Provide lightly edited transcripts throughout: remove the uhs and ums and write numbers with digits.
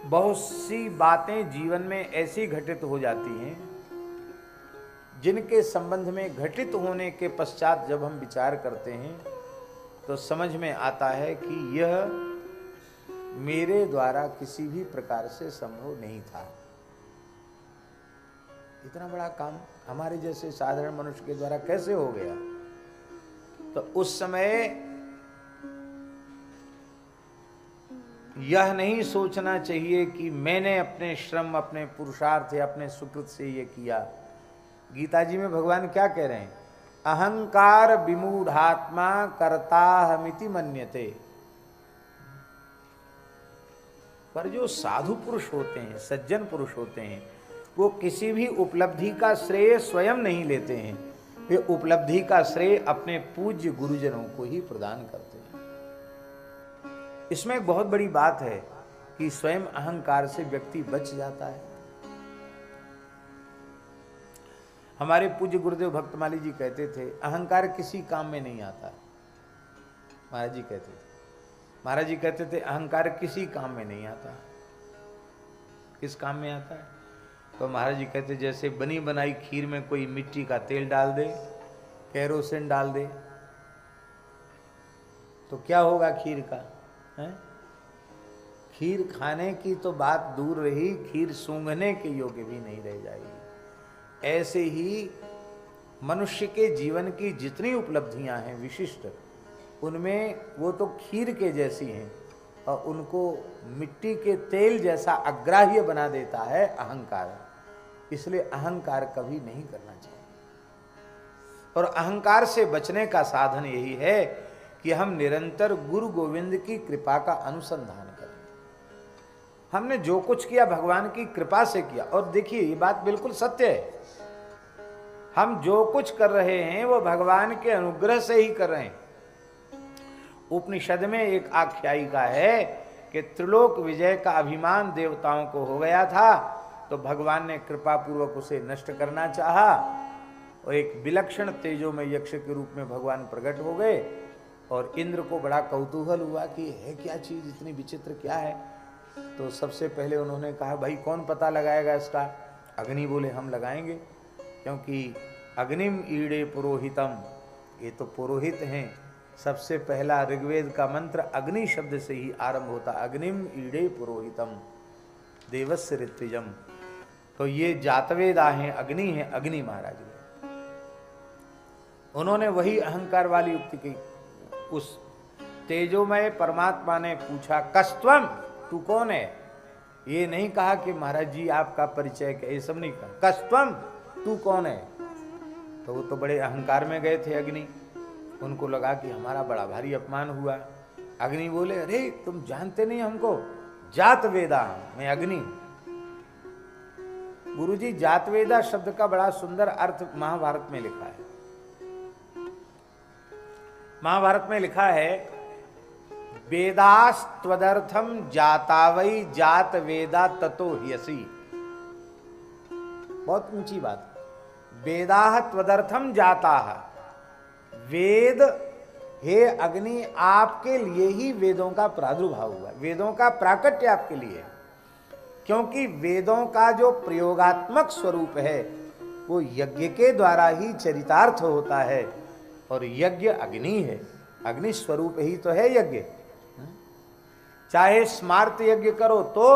बहुत सी बातें जीवन में ऐसी घटित हो जाती हैं जिनके संबंध में घटित होने के पश्चात जब हम विचार करते हैं तो समझ में आता है कि यह मेरे द्वारा किसी भी प्रकार से संभव नहीं था। इतना बड़ा काम हमारे जैसे साधारण मनुष्य के द्वारा कैसे हो गया? तो उस समय यह नहीं सोचना चाहिए कि मैंने अपने श्रम, अपने पुरुषार्थ या अपने सुकृत से ये किया। गीता जी में भगवान क्या कह रहे हैं? अहंकार विमूढ़ात्मा कर्ताहमिति मन्यते। पर जो साधु पुरुष होते हैं, सज्जन पुरुष होते हैं, वो किसी भी उपलब्धि का श्रेय स्वयं नहीं लेते हैं। वे उपलब्धि का श्रेय अपने पूज्य गुरुजनों को ही प्रदान करते हैं। इसमें एक बहुत बड़ी बात है कि स्वयं अहंकार से व्यक्ति बच जाता है। हमारे पूज्य गुरुदेव भक्तमाली जी कहते थे, अहंकार किसी काम में नहीं आता। महाराज जी कहते थे अहंकार किसी काम में नहीं आता। किस काम में आता है? तो महाराज जी कहते जैसे बनी बनाई खीर में कोई मिट्टी का तेल डाल दे, केरोसिन डाल दे, तो क्या होगा खीर का? है? खीर खाने की तो बात दूर रही, खीर सूंघने के योग्य भी नहीं रह जाएगी। ऐसे ही मनुष्य के जीवन की जितनी उपलब्धियां हैं विशिष्ट, उनमें वो तो खीर के जैसी हैं और उनको मिट्टी के तेल जैसा अग्राह्य बना देता है अहंकार। इसलिए अहंकार कभी नहीं करना चाहिए। और अहंकार से बचने का साधन यही है कि हम निरंतर गुरु गोविंद की कृपा का अनुसंधान करें। हमने जो कुछ किया भगवान की कृपा से किया। और देखिए ये बात बिल्कुल सत्य है, हम जो कुछ कर रहे हैं वो भगवान के अनुग्रह से ही कर रहे हैं। उपनिषद में एक आख्यायिका है कि त्रिलोक विजय का अभिमान देवताओं को हो गया था, तो भगवान ने कृपा पूर्वक उसे नष्ट करना चाहा और एक विलक्षण तेजोमय यक्ष के रूप में भगवान प्रकट हो गए। और इंद्र को बड़ा कौतूहल हुआ कि है क्या चीज, इतनी विचित्र क्या है। तो सबसे पहले उन्होंने कहा भाई कौन पता लगाएगा इसका? अग्नि बोले हम लगाएंगे, क्योंकि अग्निम ईड़े पुरोहितम, ये तो पुरोहित हैं। सबसे पहला ऋग्वेद का मंत्र अग्नि शब्द से ही आरंभ होता, अग्निम ईड़े पुरोहितम देवस्य ऋत्विजम। तो ये जातवेदा हैं, अग्नि हैं, अग्नि महाराज ने। उन्होंने वही अहंकार वाली युक्ति की। उस तेजोमय परमात्मा ने पूछा कस्त्वम, तू कौन है? ये नहीं कहा कि महाराज जी आपका परिचय क्या, ये सब नहीं कहा। कस्त्वम, तू कौन है? तो वो तो बड़े अहंकार में गए थे अग्नि। उनको लगा कि हमारा बड़ा भारी अपमान हुआ। अग्नि बोले अरे तुम जानते नहीं हमको, जात वेदा, मैं अग्नि हूं। गुरुजी जातवेदा शब्द का बड़ा सुंदर अर्थ महाभारत में लिखा है। महाभारत में लिखा है वेदास्त्वदर्थम जातावई जात वेदा ततो ह्यसि। बहुत ऊंची बात। वेदाह त्वदर्थम जाताह, वेद हे अग्नि आपके लिए ही वेदों का प्रादुर्भाव हुआ, वेदों का प्राकट्य आपके लिए। क्योंकि वेदों का जो प्रयोगात्मक स्वरूप है वो यज्ञ के द्वारा ही चरितार्थ होता है। और यज्ञ अग्नि है, अग्नि स्वरूप ही तो है यज्ञ। चाहे स्मार्त यज्ञ करो तो,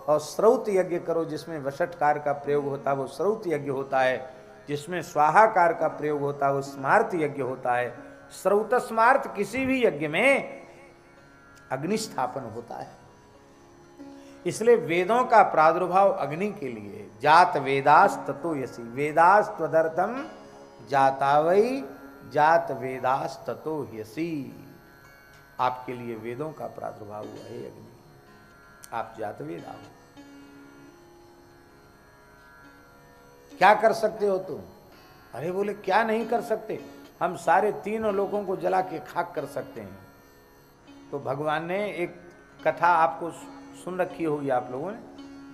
और श्रौत यज्ञ करो जिसमें वषटकार का प्रयोग होता है वो श्रौत यज्ञ होता है, जिसमें स्वाहाकार का प्रयोग होता है वो स्मार्त यज्ञ होता है। श्रौत स्मार्त किसी भी यज्ञ में अग्निस्थापन होता है। इसलिए वेदों का प्रादुर्भाव अग्नि के लिए। जात वेदास ततो यसी, वेदास त्वदर्थम जातावई जात वेदास ततो यसी। आपके लिए वेदों का प्रादुर्भाव हुआ है अग्नि, आप जात वेदा हो। क्या कर सकते हो तुम? अरे बोले क्या नहीं कर सकते, हम सारे तीनों लोगों को जला के खाक कर सकते हैं। तो भगवान ने एक कथा आपको सुन रखी होगी आप लोगों ने।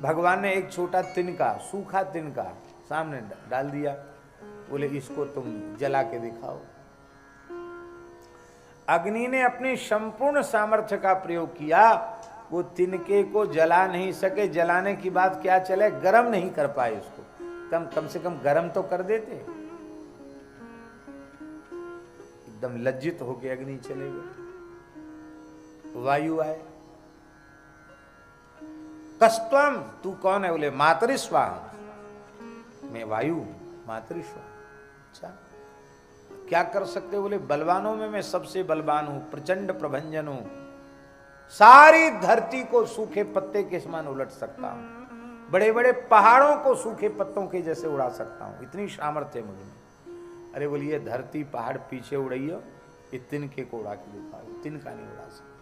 भगवान ने एक छोटा तिनका, सूखा तिनका सामने डाल दिया, बोले इसको तुम जला के दिखाओ। अग्नि ने अपनी संपूर्ण सामर्थ्य का प्रयोग किया वो तिनके को जला नहीं सके, जलाने की बात क्या चले, गरम नहीं कर पाए उसको, कम से कम गरम तो कर देते। एकदम लज्जित होके अग्नि चले गए। वायु आए, कस्तम तू कौन है? बोले मातरिस्वाम, मैं वायु मातरिस्वाम। अच्छा क्या कर सकते? बोले बलवानों में मैं सबसे बलवान हूं, प्रचंड प्रभंजन हूं, सारी धरती को सूखे पत्ते के समान उलट सकता हूं, बड़े बड़े पहाड़ों को सूखे पत्तों के जैसे उड़ा सकता हूं, इतनी सामर्थ्य है मुझ में। अरे बोलिए धरती पहाड़ पीछे उड़ाइयो, ये तिनके को उड़ा के दिखाओ, तिनका नहीं उड़ा सकता।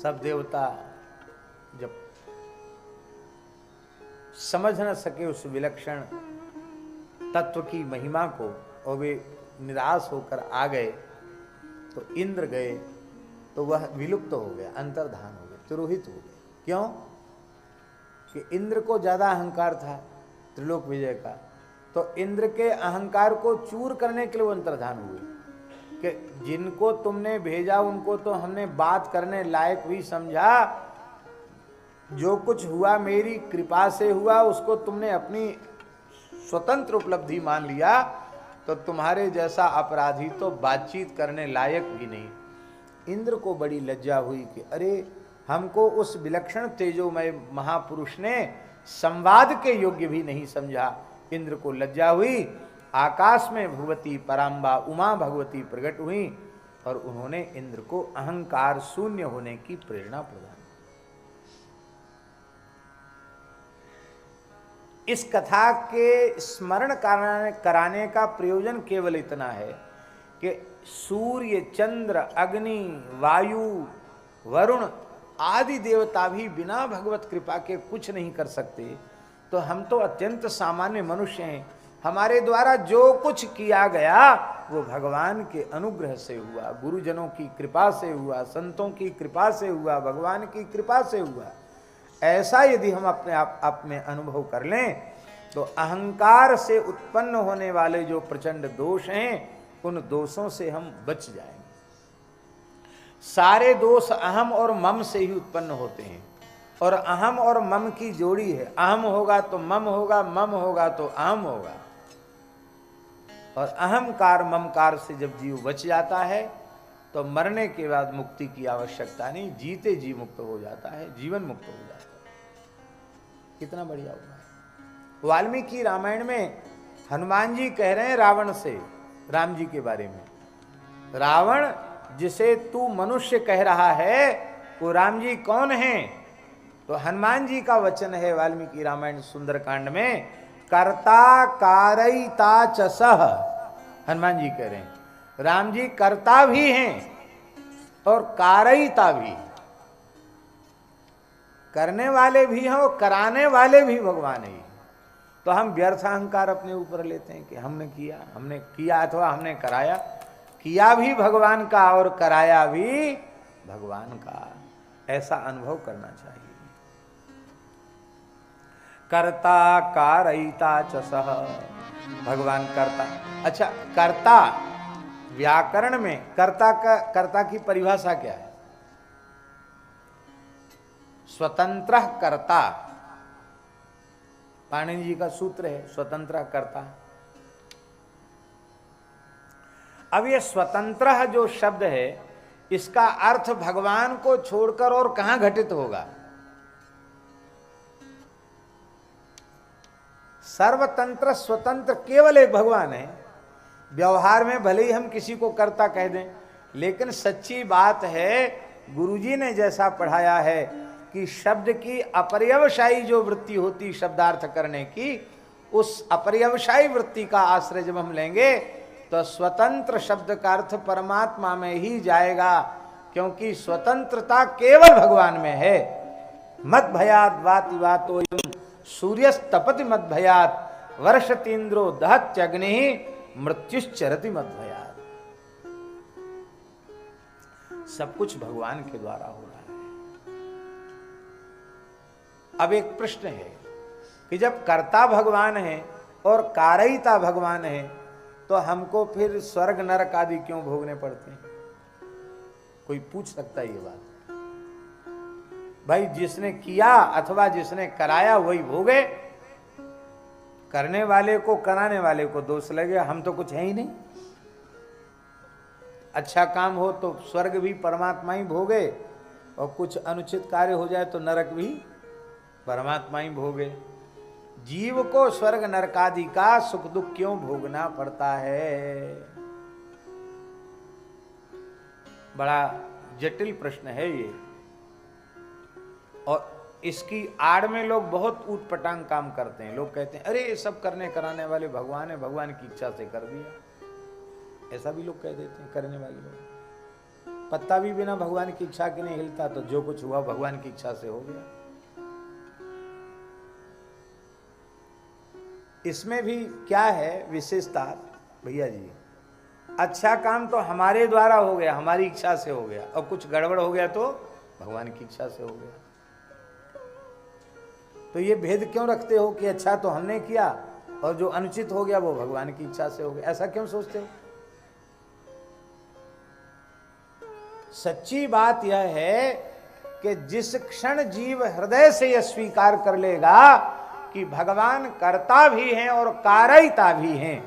सब देवता जब समझ न सके उस विलक्षण तत्व की महिमा को और वे निराश होकर आ गए, तो इंद्र गए तो वह विलुप्त हो गया, अंतर्धान हो गया, तिरोहित हो गया। क्यों? कि इंद्र को ज्यादा अहंकार था त्रिलोक विजय का, तो इंद्र के अहंकार को चूर करने के लिए वो अंतर्धान हुए कि जिनको तुमने भेजा उनको तो हमने बात करने लायक भी समझा, जो कुछ हुआ मेरी कृपा से हुआ, उसको तुमने अपनी स्वतंत्र उपलब्धि मान लिया, तो तुम्हारे जैसा अपराधी तो बातचीत करने लायक भी नहीं। इंद्र को बड़ी लज्जा हुई कि अरे हमको उस विलक्षण तेजोमय महापुरुष ने संवाद के योग्य भी नहीं समझा। इंद्र को लज्जा हुई, आकाश में भगवती पराम्बा उमा भगवती प्रकट हुई और उन्होंने इंद्र को अहंकार शून्य होने की प्रेरणा प्रदान। इस कथा के स्मरण कराने का प्रयोजन केवल इतना है कि सूर्य, चंद्र, अग्नि, वायु, वरुण आदि देवता भी बिना भगवत कृपा के कुछ नहीं कर सकते, तो हम तो अत्यंत सामान्य मनुष्य हैं। हमारे द्वारा जो कुछ किया गया वो भगवान के अनुग्रह से हुआ, गुरुजनों की कृपा से हुआ, संतों की कृपा से हुआ, भगवान की कृपा से हुआ। ऐसा यदि हम अपने आप में अनुभव कर लें तो अहंकार से उत्पन्न होने वाले जो प्रचंड दोष हैं उन दोषों से हम बच जाएंगे। सारे दोष अहम और मम से ही उत्पन्न होते हैं, और अहम और मम की जोड़ी है। अहम होगा तो मम होगा, मम होगा तो अहम होगा, और अहंकार ममकार से जब जीव बच जाता है तो मरने के बाद मुक्ति की आवश्यकता नहीं, जीते जी मुक्त हो जाता है, जीवन मुक्त हो जाता है। कितना बढ़िया हुआ है। वाल्मीकि रामायण में हनुमान जी कह रहे हैं रावण से, राम जी के बारे में, रावण जिसे तू मनुष्य कह रहा है वो राम जी कौन हैं? तो हनुमान जी का वचन है वाल्मीकि रामायण सुंदरकांड में, कर्ता कारयिता च सह। हनुमान जी कह रहे हैं राम जी कर्ता भी हैं और कारयिता भी, करने वाले भी हैं और कराने वाले भी भगवान ही। तो हम व्यर्थ अहंकार अपने ऊपर लेते हैं कि हमने किया अथवा हमने कराया। किया भी भगवान का और कराया भी भगवान का, ऐसा अनुभव करना चाहिए। कर्ता कारयिता च सह, भगवान कर्ता। अच्छा, कर्ता व्याकरण में कर्ता की परिभाषा क्या है? स्वतंत्र कर्ता, पाणिनि जी का सूत्र है स्वतंत्र कर्ता। अब ये स्वतंत्र जो शब्द है इसका अर्थ भगवान को छोड़कर और कहां घटित होगा? सर्वतंत्र स्वतंत्र केवल एक भगवान है। व्यवहार में भले ही हम किसी को कर्ता कह दें, लेकिन सच्ची बात है गुरुजी ने जैसा पढ़ाया है कि शब्द की अपर्यवसायी जो वृत्ति होती शब्दार्थ करने की, उस अपर्यवसायी वृत्ति का आश्रय जब हम लेंगे तो स्वतंत्र शब्द का अर्थ परमात्मा में ही जाएगा, क्योंकि स्वतंत्रता केवल भगवान में है। मद भयात वाति वातोयम सूर्यस्तपति मद भयात वर्षतीन्द्रो दहत्यग्नि मृत्युश्चरति मद भयात। सब कुछ भगवान के द्वारा हो रहा है। अब एक प्रश्न है कि जब कर्ता भगवान है और कारयिता भगवान है तो हमको फिर स्वर्ग नरक आदि क्यों भोगने पड़ते हैं? कोई पूछ सकता है ये बात? भाई जिसने किया अथवा जिसने कराया वही भोगे। करने वाले को कराने वाले को दोष लगे, हम तो कुछ है ही नहीं। अच्छा काम हो तो स्वर्ग भी परमात्मा ही भोगे, और कुछ अनुचित कार्य हो जाए तो नरक भी परमात्मा ही भोगे। जीव को स्वर्ग नरकादि का सुख दुख क्यों भोगना पड़ता है? बड़ा जटिल प्रश्न है ये, और इसकी आड़ में लोग बहुत ऊटपटांग काम करते हैं। लोग कहते हैं अरे ये सब करने कराने वाले भगवान है, भगवान की इच्छा से कर दिया। ऐसा भी लोग कह देते हैं करने वाले लोग। पत्ता भी बिना भगवान की इच्छा के नहीं हिलता, तो जो कुछ हुआ भगवान की इच्छा से हो गया। इसमें भी क्या है विशेषता भैया जी, अच्छा काम तो हमारे द्वारा हो गया, हमारी इच्छा से हो गया, और कुछ गड़बड़ हो गया तो भगवान की इच्छा से हो गया। तो ये भेद क्यों रखते हो कि अच्छा तो हमने किया और जो अनुचित हो गया वो भगवान की इच्छा से हो गया? ऐसा क्यों सोचते हो? सच्ची बात यह है कि जिस क्षण जीव हृदय से यह स्वीकार कर लेगा कि भगवान कर्ता भी हैं और कारयिता भी हैं,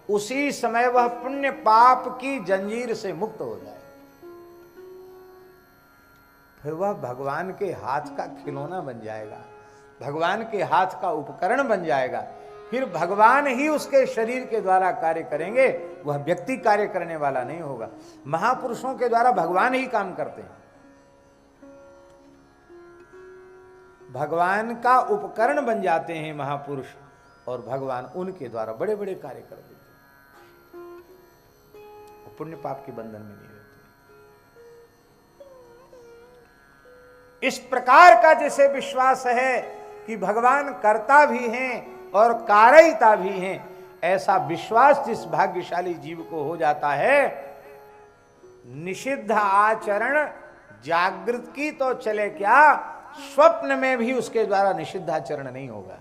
उसी समय वह पुण्य पाप की जंजीर से मुक्त हो जाए। फिर वह भगवान के हाथ का खिलौना बन जाएगा, भगवान के हाथ का उपकरण बन जाएगा। फिर भगवान ही उसके शरीर के द्वारा कार्य करेंगे, वह व्यक्ति कार्य करने वाला नहीं होगा। महापुरुषों के द्वारा भगवान ही काम करते हैं, भगवान का उपकरण बन जाते हैं महापुरुष, और भगवान उनके द्वारा बड़े बड़े कार्य कर देते हैं। पुण्य पाप के बंधन में नहीं रहते। इस प्रकार का जैसे विश्वास है कि भगवान कर्ता भी हैं और कारयिता भी हैं, ऐसा विश्वास जिस भाग्यशाली जीव को हो जाता है, निषिद्ध आचरण जागृत की तो चले क्या, स्वप्न में भी उसके द्वारा निषिद्ध आचरण नहीं होगा।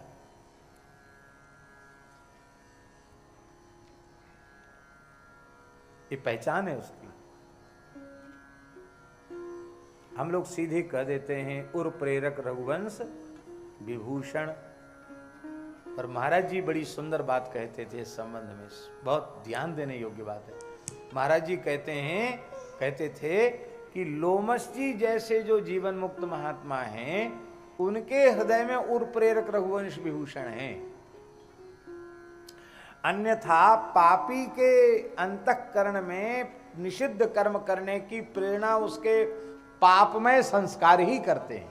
ये पहचान है उसकी। हम लोग सीधे कह देते हैं उर प्रेरक रघुवंश विभूषण। और महाराज जी बड़ी सुंदर बात कहते थे इस संबंध में, बहुत ध्यान देने योग्य बात है। महाराज जी कहते थे कि लोमस जी जैसे जो जीवन मुक्त महात्मा हैं, उनके हृदय में उर प्रेरक रघुवंश विभूषण हैं। अन्यथा पापी के अंतःकरण में निषिद्ध कर्म करने की प्रेरणा उसके पापमय संस्कार ही करते हैं,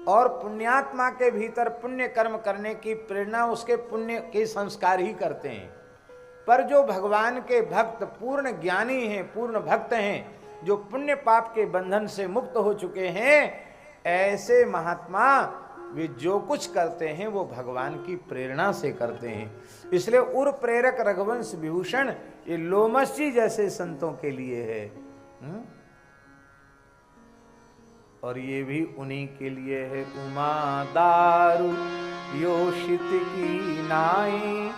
और पुण्यात्मा के भीतर पुण्य कर्म करने की प्रेरणा उसके पुण्य के संस्कार ही करते हैं। पर जो भगवान के भक्त पूर्ण ज्ञानी हैं, पूर्ण भक्त हैं, जो पुण्य पाप के बंधन से मुक्त हो चुके हैं, ऐसे महात्मा वे जो कुछ करते हैं वो भगवान की प्रेरणा से करते हैं। इसलिए उर प्रेरक रघुवंश विभूषण ये लोमस जी जैसे संतों के लिए है। और ये भी उन्हीं के लिए है। उमा दारू योषित की नाई,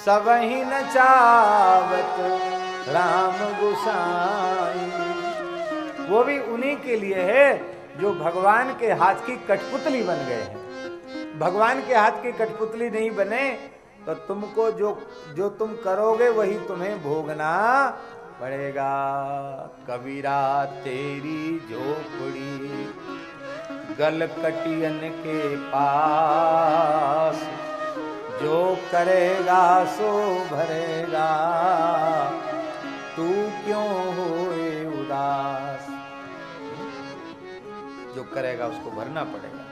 सबहि न चावत राम गुसाई। वो भी उन्हीं के लिए है जो भगवान के हाथ की कठपुतली बन गए हैं। भगवान के हाथ की कठपुतली नहीं बने तो तुमको जो तुम करोगे वही तुम्हें भोगना पड़ेगा। कबीरा तेरी झोपड़ी गलकटियन के पास, जो करेगा सो भरेगा, तू क्यों होए उदास। जो करेगा उसको भरना पड़ेगा।